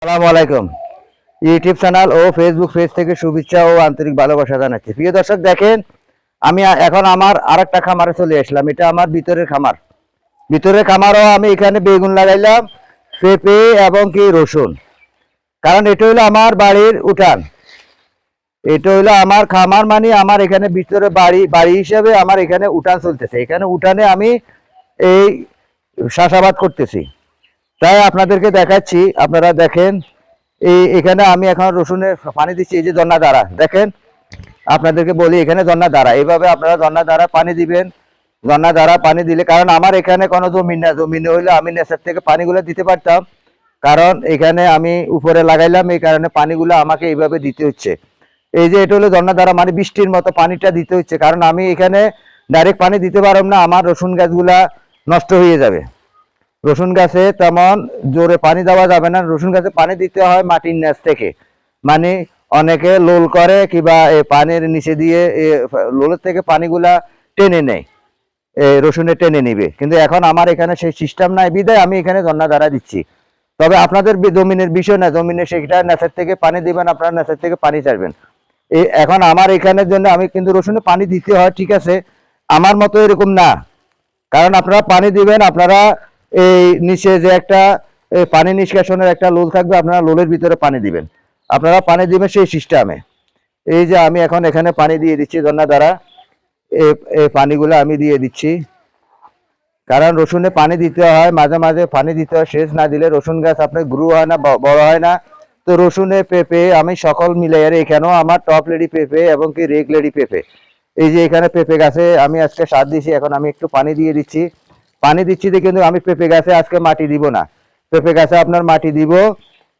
আসসালামু আলাইকুম। YouTube channel ও Facebook page থেকে শুভেচ্ছা ও আন্তরিক ভালোবাসা জানাচ্ছি। প্রিয় দর্শক, দেখেন আমি এখন আমার আরেকটা খামারে চলে আসলাম। এটা আমার ভিতরের খামার। ভিতরের খামারও আমি এখানে বেগুন লাগাইলাম, পেঁপে এবং কি রসুন। কারণ এটা হলো আমার বাড়ির উঠান, এটা হলো আমার খামার, মানে আমার এখানে ভিতরে বাড়ি বাড়ি হিসেবে আমার এখানে উঠান চলতেছে। এখানে উঠানে আমি এই চাষাবাদ করতেছি, তাই আপনাদেরকে দেখাচ্ছি। আপনারা দেখেন, এখানে আমি এখন রসুনের পানি দিচ্ছি। এই যে ঝর্ণা দ্বারা দেখেন, আপনাদেরকে বলি এখানে ঝর্ণা দ্বারা এইভাবে আপনারা ঝর্ণা দ্বারা পানি দিবেন। ঝর্ণা দ্বারা পানি দিলে, কারণ আমার এখানে কোনো জমিন না, জমিন হইলে আমি নেচার থেকে পানিগুলো দিতে পারতাম। কারণ এখানে আমি উপরে লাগাইলাম, এই কারণে পানিগুলো আমাকে এইভাবে দিতে হচ্ছে। এই যে এটা হলো ঝর্ণা দ্বারা, মানে বৃষ্টির মতো পানিটা দিতে হচ্ছে। কারণ আমি এখানে ডাইরেক্ট পানি দিতে পারব না, আমার রসুন গাছগুলা নষ্ট হয়ে যাবে। রসুন গাছে তেমন জোরে পানি দেওয়া যাবে না। রসুন গাছে পানি দিতে হয় মাটির নিচ থেকে, মানে অনেকে লোল করে কিংবা পানির নিচে দিয়ে লোলের থেকে পানিগুলা টেনে নেয়, রসুনে টেনে নিবে। কিন্তু এখন আমার এখানে সেই সিস্টেম নাই, বিদায় আমি এখানে ঝর্ণা দ্বারা দিচ্ছি। তবে আপনাদের জমিনের বিষয় না, জমিনে সেটা নেচার থেকে পানি দিবেন, আপনারা নেচার থেকে পানি চাইবেন। এখন আমার এখানের জন্য আমি কিন্তু রসুনে পানি দিতে হয়, ঠিক আছে, আমার মতো এরকম না। কারণ আপনারা পানি দিবেন, আপনারা এই নিচে যে একটা পানি নিষ্কাশনের একটা লোল থাকবে, আপনারা লোলের ভিতরে পানি দিবেন, আপনারা পানি দিবেন সেই সিস্টেমে। এই যে আমি এখন এখানে পানি দিয়ে দিচ্ছি ঝর্ণা দ্বারা, এই পানিগুলো আমি দিয়ে দিচ্ছি। কারণ রসুনে পানি দিতে হয়, মাঝে মাঝে পানি দিতে হয়। সেচ না দিলে রসুন গাছ আপনার গ্রো হয় না, বড় হয় না। তো রসুনে পেঁপে আমি সকল মিলাই, আর এখানেও আমার টপ লেডি পেঁপে এবং কি রেগ লেডি পেঁপে। এই যে এখানে পেঁপে গাছে আমি আজকে সার দিয়েছি, এখন আমি একটু পানি দিয়ে দিচ্ছি। পানি দিচ্ছি যে, কিন্তু আমি পেঁপে গাছে আজকে মাটি দিব না। পেঁপে গাছে আপনার মাটি দিব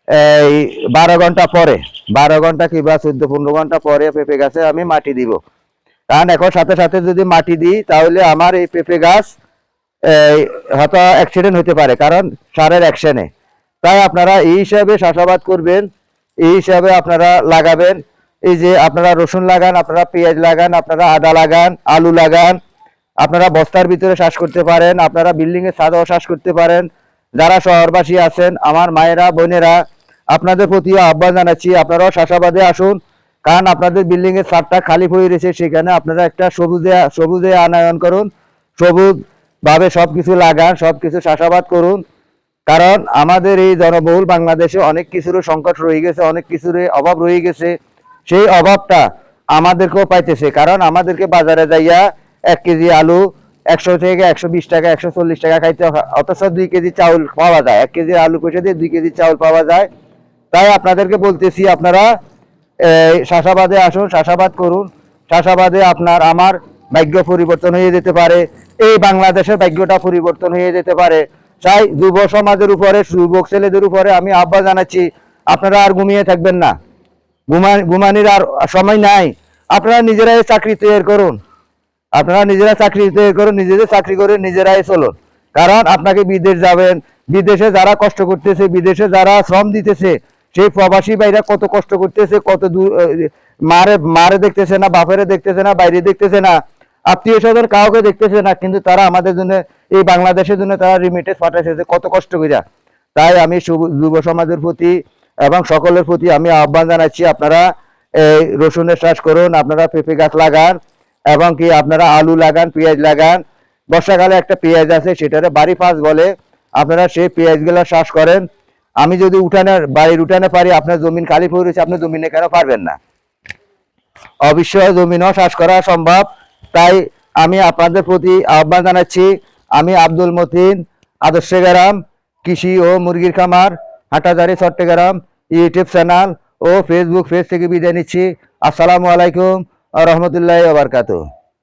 এই 12 ঘন্টা পরে, 12 ঘন্টা কিংবা 14-15 ঘন্টা পরে পেঁপে গাছে আমি মাটি দিব। কারণ এখন সাথে সাথে যদি মাটি দিই, তাহলে আমার এই পেঁপে গাছ হয়তো অ্যাক্সিডেন্ট হতে পারে, কারণ সারের অ্যাকশনে। তাই আপনারা এই হিসাবে চাষাবাদ করবেন, এই হিসাবে আপনারা লাগাবেন। এই যে আপনারা রসুন লাগান, আপনারা পেঁয়াজ লাগান, আপনারা আদা লাগান, আলু লাগান, আপনারা বস্তার ভিতরে চাষ করতে পারেন, আপনারা বিল্ডিং এর ছাদেও চাষ করতে পারেন। যারা শহরবাসী আছেন, আমার মায়েরা বোনেরা, আপনাদের প্রতি আহ্বান জানাচ্ছি, আপনারাও চাষাবাদে আসুন। কারণ আপনাদের বিল্ডিং এর ছাদটা খালি হয়ে রয়েছে, সেখানে আপনারা একটা সবুজে আনয়ন করুন, সবুজ ভাবে সবকিছু লাগান, সবকিছু চাষাবাদ করুন। কারণ আমাদের এই জনবহুল বাংলাদেশে অনেক কিছুর সংকট রয়ে গেছে, অনেক কিছুর অভাব রয়ে গেছে। সেই অভাবটা আমাদেরকেও পাইতেছে, কারণ আমাদেরকে বাজারে যাইয়া 1 কেজি আলু 100 থেকে 120 টাকা, 140 টাকা খাইতে, অথচ 2 কেজি চাউল পাওয়া যায়। 1 কেজি আলু পয়সা দিয়ে 2 কেজি চাউল পাওয়া যায়। তাই আপনাদেরকে বলতেছি, আপনারা চাষাবাদে আসুন, চাষাবাদ করুন। চাষাবাদে আপনার আমার ভাগ্য পরিবর্তন হয়ে যেতে পারে, এই বাংলাদেশের ভাগ্যটা পরিবর্তন হয়ে যেতে পারে। চাই যুব সমাজের উপরে, যুবক ছেলেদের উপরে আমি আহ্বান জানাচ্ছি, আপনারা আর ঘুমিয়ে থাকবেন না। ঘুমানির আর সময় নাই। আপনারা নিজেরাই চাকরি তৈরি করুন, আপনারা নিজেরা চাকরি তৈরি করুন, নিজেদের চাকরি করে নিজেরাই চলুন। কারণ আপনাকে বিদেশ যাবেন, বিদেশে যারা কষ্ট করতেছে, বিদেশে যারা শ্রম দিতেছে, সেই প্রবাসী ভাইরা কত কষ্ট করতেছে, কত দূর, মারে দেখতেছে না, বাপেরে দেখতেছে না, বাইরে দেখতেছে না, আত্মীয় স্বজন কাউকে দেখতেছে না, কিন্তু তারা আমাদের জন্য, এই বাংলাদেশের জন্য তারা রিমিটেন্স পাঠাইছে কত কষ্ট করিয়া। তাই আমি যুব সমাজের প্রতি এবং সকলের প্রতি আমি আহ্বান জানাচ্ছি, আপনারা এই রসুনের চাষ করুন, আপনারা পেঁপে গাছ লাগান এবং কি আপনারা আলু লাগান, পেঁয়াজ লাগান। বর্ষাকালে একটা পেঁয়াজ আছে, সেটারে বাড়ি পাঁচ বলে, আপনারা সেই পেঁয়াজগুলো চাষ করেন। আমি যদি বাড়ির উঠানে পারি, আপনার জমিন খালি পড়ে রয়েছে, আপনি জমিনে কেন পারবেন না? অবশ্যই জমিনও চাষ করা সম্ভব। তাই আমি আপনাদের প্রতি আহ্বান জানাচ্ছি। আমি আব্দুল মতিন, আদর্শ গ্রাম কৃষি ও মুরগির খামার, হাটাজারি, চট্টগ্রাম, ইউটিউব চ্যানেল ও ফেসবুক পেজ থেকে বিদায় নিচ্ছি। আসসালামু আলাইকুম ওয়া রাহমাতুল্লাহি ওয়া বারাকাতুহু।